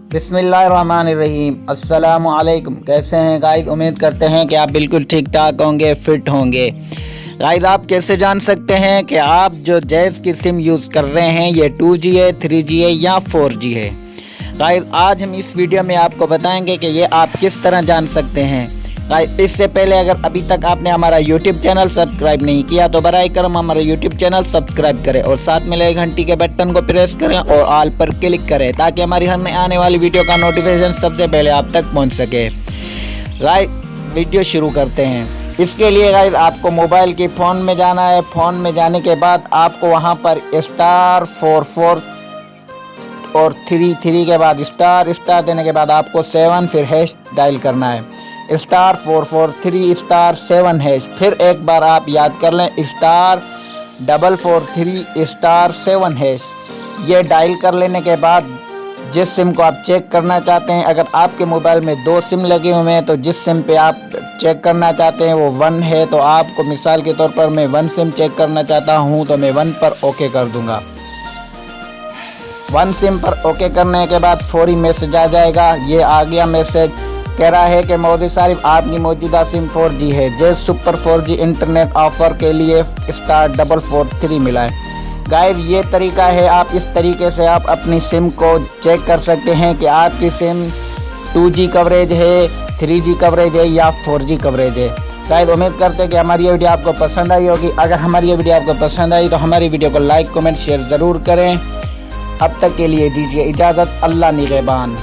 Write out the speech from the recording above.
बिस्मिल्लाहिर्रहमानिर्रहीम। अस्सलामु अलैकुम। कैसे हैं गाइस? उम्मीद करते हैं कि आप बिल्कुल ठीक ठाक होंगे, फिट होंगे। गाइस, आप कैसे जान सकते हैं कि आप जो जैज़ की सिम यूज़ कर रहे हैं ये 2G है, 3G है या 4G है? गाइस, आज हम इस वीडियो में आपको बताएंगे कि ये आप किस तरह जान सकते हैं। गाइस, इससे पहले अगर अभी तक आपने हमारा YouTube चैनल सब्सक्राइब नहीं किया तो बराए करम हमारा YouTube चैनल सब्सक्राइब करें और साथ में लगे घंटी के बटन को प्रेस करें और ऑल पर क्लिक करें ताकि हमारी हर आने वाली वीडियो का नोटिफिकेशन सबसे पहले आप तक पहुंच सके। गाइस, वीडियो शुरू करते हैं। इसके लिए गाइस आपको मोबाइल के फ़ोन में जाना है। फ़ोन में जाने के बाद आपको वहां पर *44 और 33 के बाद स्टार देने के बाद आपको 7 फिर हैश डायल करना है। *443*7#। फिर एक बार आप याद कर लें *443*7#। ये डायल कर लेने के बाद जिस सिम को आप चेक करना चाहते हैं, अगर आपके मोबाइल में 2 सिम लगे हुए हैं तो जिस सिम पे आप चेक करना चाहते हैं वो 1 है, तो आपको मिसाल के तौर पर मैं 1 सिम चेक करना चाहता हूं तो मैं 1 पर ओके कर दूंगा। 1 सिम पर ओके करने के बाद फौरी मैसेज आ जाएगा। ये आ गया मैसेज, कह रहा है कि मोदी साहब आपकी मौजूदा सिम 4G है। Jazz super 4G internet offer के लिए *443 मिला है। गाइस, ये तरीका है, आप इस तरीके से आप अपनी सिम को चेक कर सकते हैं कि आपकी सिम 2G कवरेज है, 3G कवरेज है या 4G कवरेज है। गाइस, उम्मीद करते हैं कि हमारी ये वीडियो आपको पसंद आई होगी। अगर हमारी ये वीडियो आपको पसंद आई तो हमारी वीडियो को लाइक, कमेंट, शेयर ज़रूर करें। अब तक के लिए दीजिए इजाज़त। अल्लाह निगहबान।